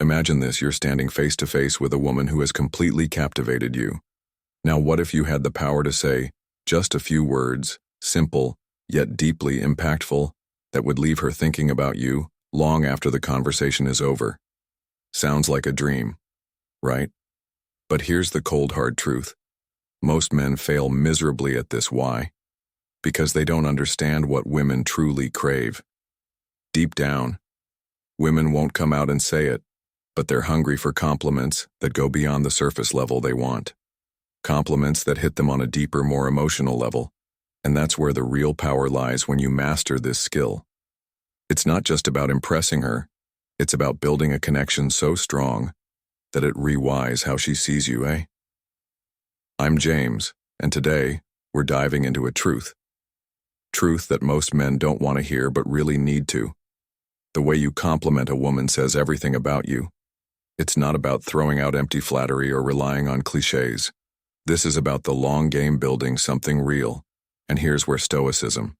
Imagine this, you're standing face to face with a woman who has completely captivated you. Now what if you had the power to say just a few words, simple, yet deeply impactful, that would leave her thinking about you long after the conversation is over? Sounds like a dream, right? But here's the cold hard truth. Most men fail miserably at this. Why? Because they don't understand what women truly crave. Deep down, women won't come out and say it, but they're hungry for compliments that go beyond the surface level they want. Compliments that hit them on a deeper, more emotional level. And that's where the real power lies when you master this skill. It's not just about impressing her, it's about building a connection so strong that it rewires how she sees you, eh? I'm James, and today, we're diving into a truth. Truth that most men don't want to hear but really need to. The way you compliment a woman says everything about you. It's not about throwing out empty flattery or relying on cliches. This is about the long game, building something real. And here's where Stoicism.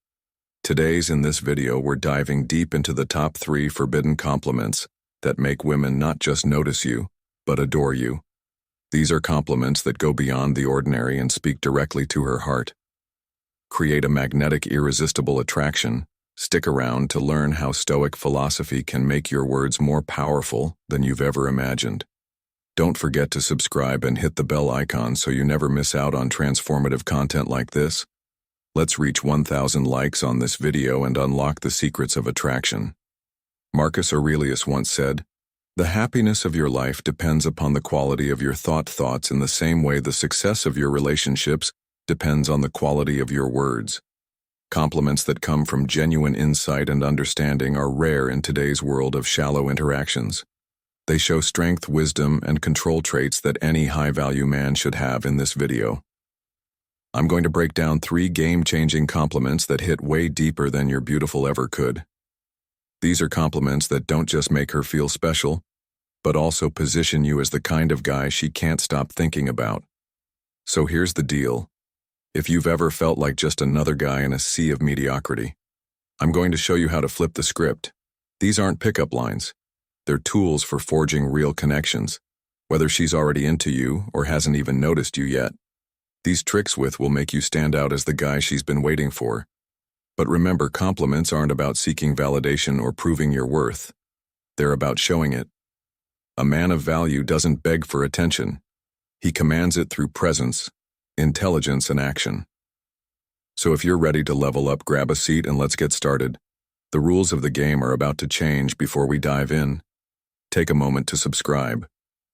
In this video, we're diving deep into the top 3 forbidden compliments that make women not just notice you, but adore you. These are compliments that go beyond the ordinary and speak directly to her heart. Create a magnetic, irresistible attraction. Stick around to learn how Stoic philosophy can make your words more powerful than you've ever imagined. Don't forget to subscribe and hit the bell icon so you never miss out on transformative content like this. Let's reach 1,000 likes on this video and unlock the secrets of attraction. Marcus Aurelius once said, "The happiness of your life depends upon the quality of your thoughts in the same way the success of your relationships depends on the quality of your words." Compliments that come from genuine insight and understanding are rare in today's world of shallow interactions. They show strength, wisdom, and control traits that any high-value man should have in this video. I'm going to break down 3 game-changing compliments that hit way deeper than your beautiful ever could. These are compliments that don't just make her feel special, but also position you as the kind of guy she can't stop thinking about. So here's the deal. If you've ever felt like just another guy in a sea of mediocrity, I'm going to show you how to flip the script. These aren't pickup lines. They're tools for forging real connections, whether she's already into you or hasn't even noticed you yet. These tricks will make you stand out as the guy she's been waiting for. But remember, compliments aren't about seeking validation or proving your worth. They're about showing it. A man of value doesn't beg for attention. He commands it through presence, intelligence, and action. So if you're ready to level up, grab a seat and let's get started. The rules of the game are about to change before we dive in. Take a moment to subscribe.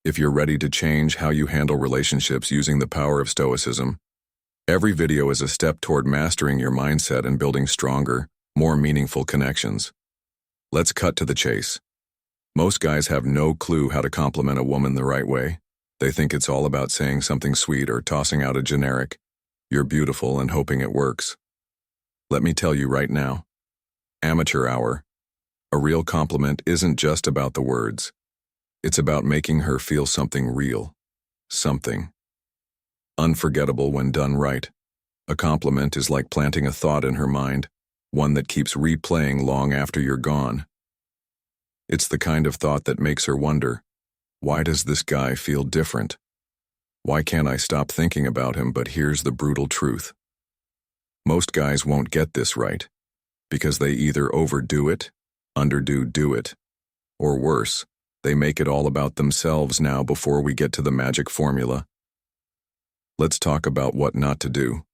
If you're ready to change how you handle relationships using the power of Stoicism, every video is a step toward mastering your mindset and building stronger, more meaningful connections. Let's cut to the chase. Most guys have no clue how to compliment a woman the right way. They think it's all about saying something sweet or tossing out a generic, "You're beautiful," and hoping it works. Let me tell you right now. Amateur hour. A real compliment isn't just about the words. It's about making her feel something real. Something unforgettable when done right. A compliment is like planting a thought in her mind, one that keeps replaying long after you're gone. It's the kind of thought that makes her wonder, why does this guy feel different? Why can't I stop thinking about him? But here's the brutal truth. Most guys won't get this right, because they either overdo it, underdo it, or worse, they make it all about themselves. Now, before we get to the magic formula, let's talk about what not to do.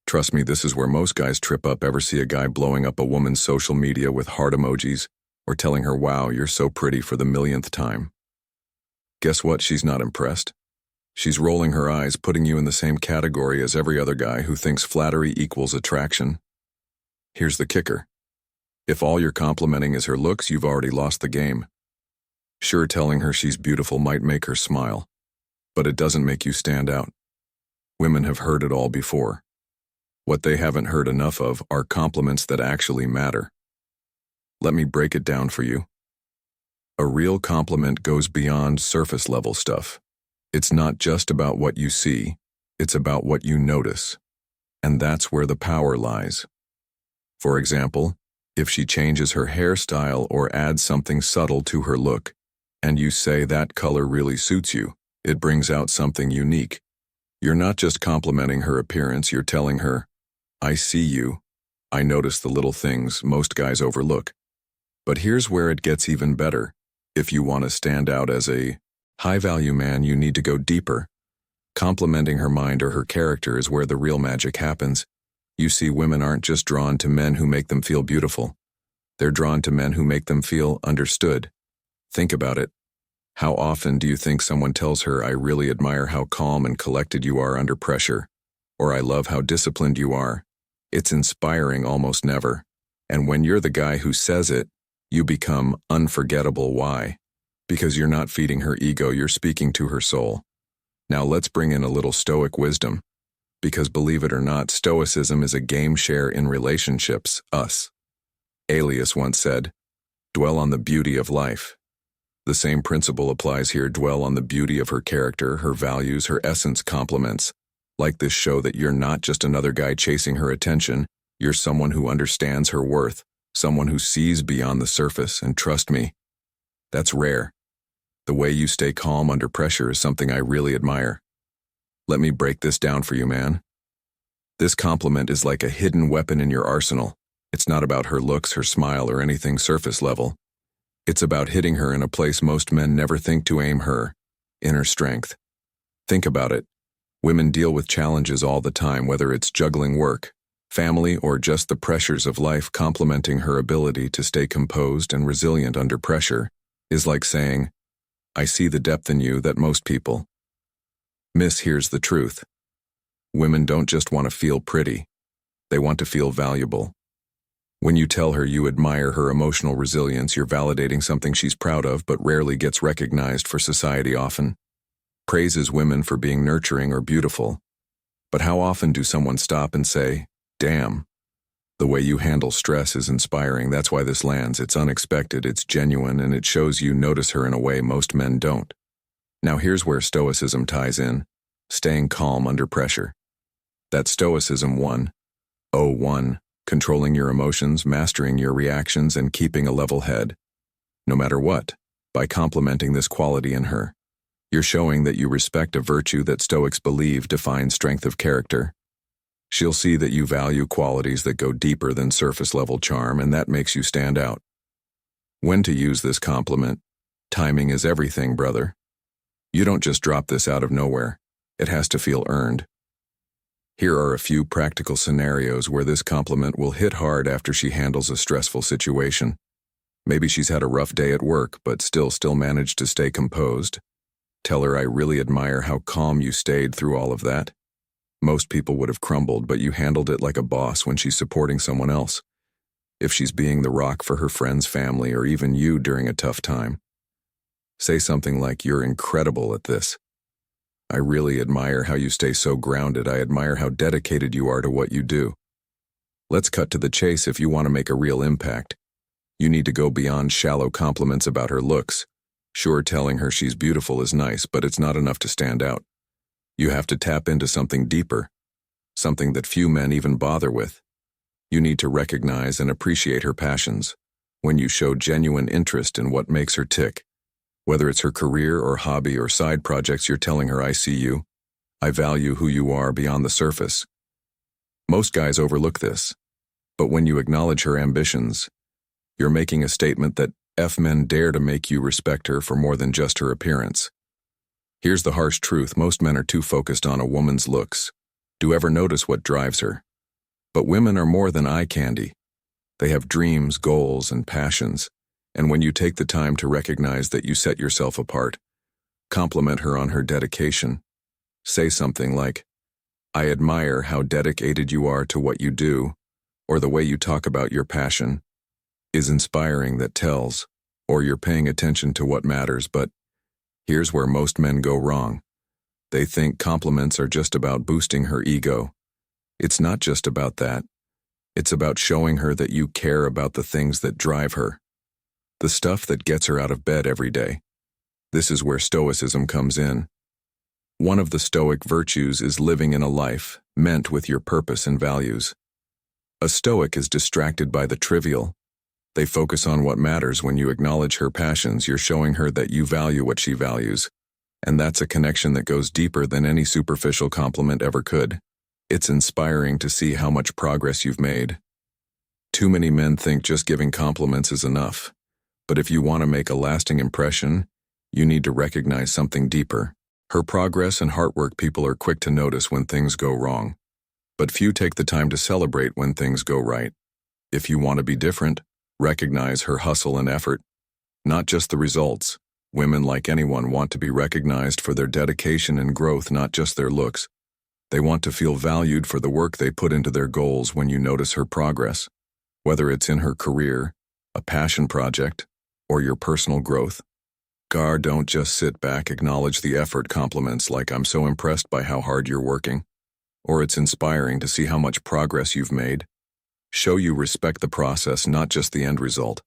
Trust me, this is where most guys trip up. Ever see a guy blowing up a woman's social media with heart emojis or telling her, "Wow, you're so pretty," for the millionth time? Guess what? She's not impressed. She's rolling her eyes, putting you in the same category as every other guy who thinks flattery equals attraction. Here's the kicker. If all you're complimenting is her looks, you've already lost the game. Sure, telling her she's beautiful might make her smile, but it doesn't make you stand out. Women have heard it all before. What they haven't heard enough of are compliments that actually matter. Let me break it down for you. A real compliment goes beyond surface-level stuff. It's not just about what you see, it's about what you notice. And that's where the power lies. For example, if she changes her hairstyle or adds something subtle to her look, and you say that color really suits you, it brings out something unique. You're not just complimenting her appearance, you're telling her, I see you. I notice the little things most guys overlook. But here's where it gets even better. If you want to stand out as a high-value man, you need to go deeper. Complimenting her mind or her character is where the real magic happens. You see, women aren't just drawn to men who make them feel beautiful. They're drawn to men who make them feel understood. Think about it. How often do you think someone tells her, I really admire how calm and collected you are under pressure, or I love how disciplined you are? It's inspiring almost never. And when you're the guy who says it, you become unforgettable. Why? Because you're not feeding her ego, you're speaking to her soul. Now let's bring in a little Stoic wisdom. Because believe it or not, Stoicism is a game share in relationships, us. Aelius once said, dwell on the beauty of life. The same principle applies here. Dwell on the beauty of her character, her values, her essence. Compliments like this show that you're not just another guy chasing her attention, you're someone who understands her worth, someone who sees beyond the surface, and trust me, that's rare. The way you stay calm under pressure is something I really admire. Let me break this down for you, man. This compliment is like a hidden weapon in your arsenal. It's not about her looks, her smile, or anything surface level. It's about hitting her in a place most men never think to aim: her inner strength. Think about it. Women deal with challenges all the time, whether it's juggling work, family, or just the pressures of life. Complimenting her ability to stay composed and resilient under pressure is like saying, I see the depth in you that most people miss. Here's the truth. Women don't just want to feel pretty. They want to feel valuable. When you tell her you admire her emotional resilience, you're validating something she's proud of but rarely gets recognized for. Society often praises women for being nurturing or beautiful. But how often do someone stop and say, damn, the way you handle stress is inspiring. That's why this lands. It's unexpected, it's genuine, and it shows you notice her in a way most men don't. Now here's where Stoicism ties in. Staying calm under pressure. That's Stoicism 101. Controlling your emotions, mastering your reactions, and keeping a level head. No matter what, by complimenting this quality in her, you're showing that you respect a virtue that Stoics believe defines strength of character. She'll see that you value qualities that go deeper than surface-level charm, and that makes you stand out. When to use this compliment? Timing is everything, brother. You don't just drop this out of nowhere. It has to feel earned. Here are a few practical scenarios where this compliment will hit hard after she handles a stressful situation. Maybe she's had a rough day at work, but still managed to stay composed. Tell her, I really admire how calm you stayed through all of that. Most people would have crumbled, but you handled it like a boss when she's supporting someone else. If she's being the rock for her friends, family, or even you during a tough time, say something like, you're incredible at this. I really admire how you stay so grounded. I admire how dedicated you are to what you do. Let's cut to the chase. If you want to make a real impact, you need to go beyond shallow compliments about her looks. Sure, telling her she's beautiful is nice, but it's not enough to stand out. You have to tap into something deeper, something that few men even bother with. You need to recognize and appreciate her passions. When you show genuine interest in what makes her tick, whether it's her career or hobby or side projects, you're telling her, I see you. I value who you are beyond the surface. Most guys overlook this, but when you acknowledge her ambitions, you're making a statement that men dare to make you respect her for more than just her appearance. Here's the harsh truth. Most men are too focused on a woman's looks. Do ever notice what drives her? But women are more than eye candy. They have dreams, goals, and passions. And when you take the time to recognize that, you set yourself apart. Compliment her on her dedication. Say something like, I admire how dedicated you are to what you do, or the way you talk about your passion is inspiring. That tells, or you're paying attention to what matters. But here's where most men go wrong. They think compliments are just about boosting her ego. It's not just about that. It's about showing her that you care about the things that drive her, the stuff that gets her out of bed every day. This is where Stoicism comes in. One of the Stoic virtues is living in a life meant with your purpose and values. A Stoic is distracted by the trivial. They focus on what matters. When you acknowledge her passions, you're showing her that you value what she values. And that's a connection that goes deeper than any superficial compliment ever could. It's inspiring to see how much progress you've made. Too many men think just giving compliments is enough. But if you want to make a lasting impression, you need to recognize something deeper. Her progress and hard work. People are quick to notice when things go wrong, but few take the time to celebrate when things go right. If you want to be different, recognize her hustle and effort, not just the results. Women, like anyone, want to be recognized for their dedication and growth, not just their looks. They want to feel valued for the work they put into their goals. When you notice her progress, whether it's in her career, a passion project, or your personal growth, don't just sit back. Acknowledge the effort. Compliments like, "I'm so impressed by how hard you're working," or "It's inspiring to see how much progress you've made," show you respect the process, not just the end result.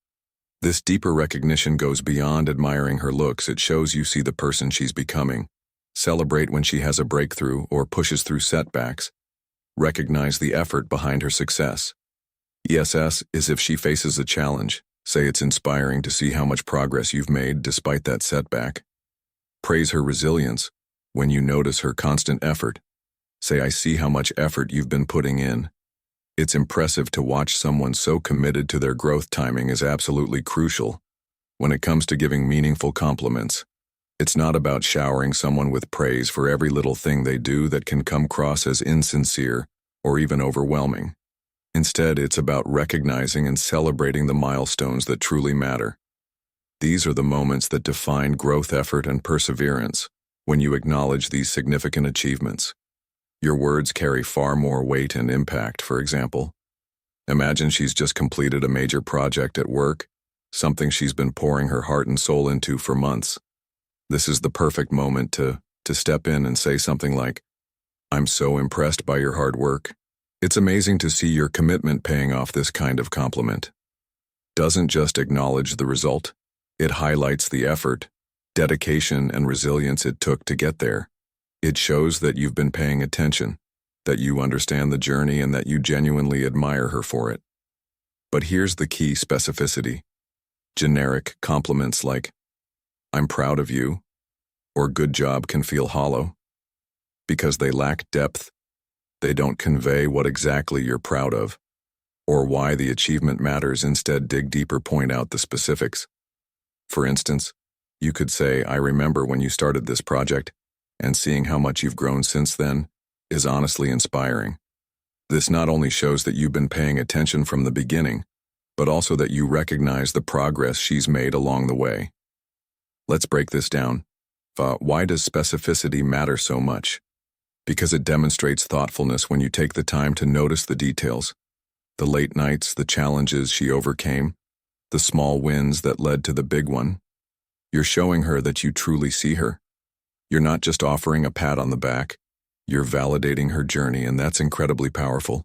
This deeper recognition goes beyond admiring her looks. It shows you see the person she's becoming. Celebrate when she has a breakthrough or pushes through setbacks. Recognize the effort behind her success. ESS is if she faces a challenge. Say, "It's inspiring to see how much progress you've made despite that setback." Praise her resilience. When you notice her constant effort, say, "I see how much effort you've been putting in." It's impressive to watch someone so committed to their growth. Timing is absolutely crucial when it comes to giving meaningful compliments. It's not about showering someone with praise for every little thing they do that can come across as insincere or even overwhelming. Instead, it's about recognizing and celebrating the milestones that truly matter. These are the moments that define growth, effort, and perseverance. When you acknowledge these significant achievements, your words carry far more weight and impact. For example, imagine she's just completed a major project at work, something she's been pouring her heart and soul into for months. This is the perfect moment to step in and say something like, "I'm so impressed by your hard work. It's amazing to see your commitment paying off." This kind of compliment doesn't just acknowledge the result, it highlights the effort, dedication, and resilience it took to get there. It shows that you've been paying attention, that you understand the journey, and that you genuinely admire her for it. But here's the key: specificity. Generic compliments like, "I'm proud of you," or "Good job" can feel hollow. Because they lack depth, they don't convey what exactly you're proud of, or why the achievement matters. Instead, dig deeper, point out the specifics. For instance, you could say, "I remember when you started this project, and seeing how much you've grown since then is honestly inspiring." This not only shows that you've been paying attention from the beginning, but also that you recognize the progress she's made along the way. Let's break this down. Why does specificity matter so much? Because it demonstrates thoughtfulness. When you take the time to notice the details, the late nights, the challenges she overcame, the small wins that led to the big one, you're showing her that you truly see her. You're not just offering a pat on the back, you're validating her journey, and that's incredibly powerful.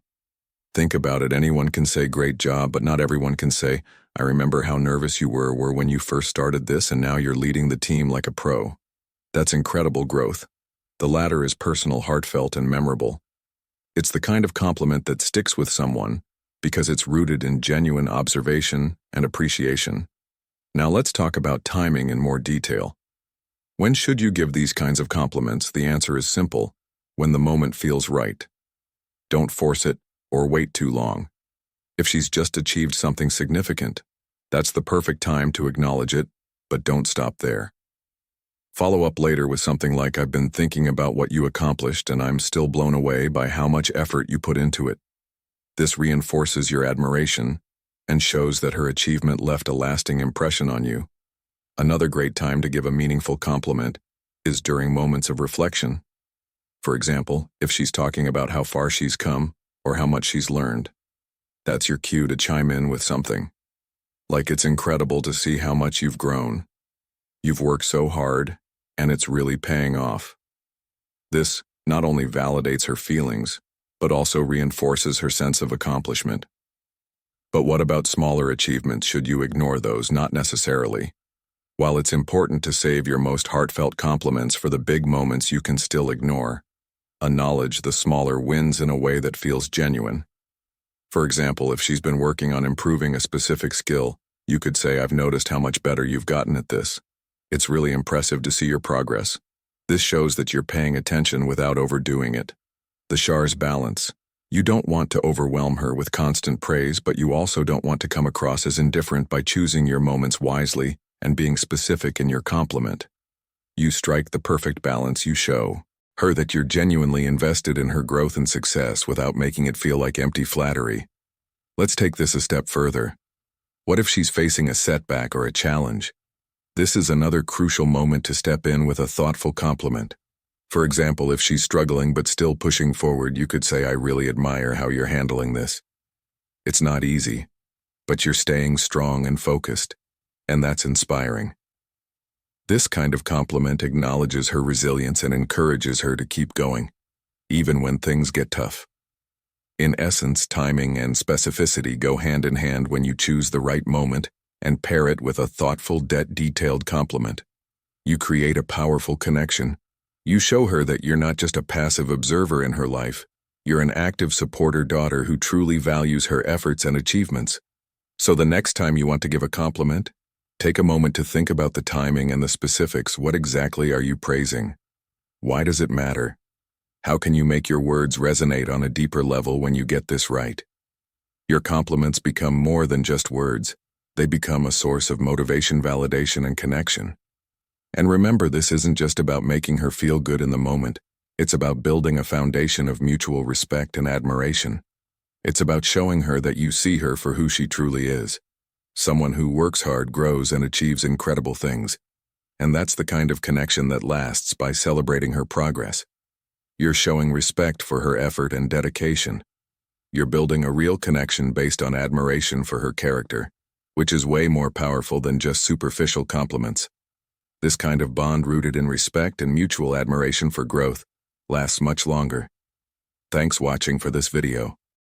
Think about it. Anyone can say "Great job," but not everyone can say, "I remember how nervous you were when you first started this, and now you're leading the team like a pro." That's incredible growth. The latter is personal, heartfelt, and memorable. It's the kind of compliment that sticks with someone because it's rooted in genuine observation and appreciation. Now let's talk about timing in more detail. When should you give these kinds of compliments? The answer is simple: when the moment feels right. Don't force it or wait too long. If she's just achieved something significant, that's the perfect time to acknowledge it, but don't stop there. Follow up later with something like, "I've been thinking about what you accomplished, and I'm still blown away by how much effort you put into it." This reinforces your admiration and shows that her achievement left a lasting impression on you. Another great time to give a meaningful compliment is during moments of reflection. For example, if she's talking about how far she's come or how much she's learned, that's your cue to chime in with something like, "It's incredible to see how much you've grown. You've worked so hard, and it's really paying off." This not only validates her feelings, but also reinforces her sense of accomplishment. But what about smaller achievements? Should you ignore those? Not necessarily. While it's important to save your most heartfelt compliments for the big moments, you can still acknowledge the smaller wins in a way that feels genuine. For example, if she's been working on improving a specific skill, you could say, "I've noticed how much better you've gotten at this. It's really impressive to see your progress." This shows that you're paying attention without overdoing it. The Char's balance. You don't want to overwhelm her with constant praise, but you also don't want to come across as indifferent by choosing your moments wisely and being specific in your compliment. You strike the perfect balance. You show her that you're genuinely invested in her growth and success without making it feel like empty flattery. Let's take this a step further. What if she's facing a setback or a challenge? This is another crucial moment to step in with a thoughtful compliment. For example, if she's struggling but still pushing forward, you could say, "I really admire how you're handling this. It's not easy, but you're staying strong and focused, and that's inspiring." This kind of compliment acknowledges her resilience and encourages her to keep going, even when things get tough. In essence, timing and specificity go hand in hand when you choose the right moment and pair it with a thoughtful, detailed compliment. You create a powerful connection. You show her that you're not just a passive observer in her life, you're an active supporter daughter who truly values her efforts and achievements. So the next time you want to give a compliment, take a moment to think about the timing and the specifics. What exactly are you praising? Why does it matter? How can you make your words resonate on a deeper level when you get this right? Your compliments become more than just words. They become a source of motivation, validation, and connection. And remember, this isn't just about making her feel good in the moment. It's about building a foundation of mutual respect and admiration. It's about showing her that you see her for who she truly is. Someone who works hard, grows, and achieves incredible things. And that's the kind of connection that lasts. By celebrating her progress, you're showing respect for her effort and dedication. You're building a real connection based on admiration for her character, which is way more powerful than just superficial compliments. This kind of bond, rooted in respect and mutual admiration for growth, lasts much longer. Thanks for watching this video.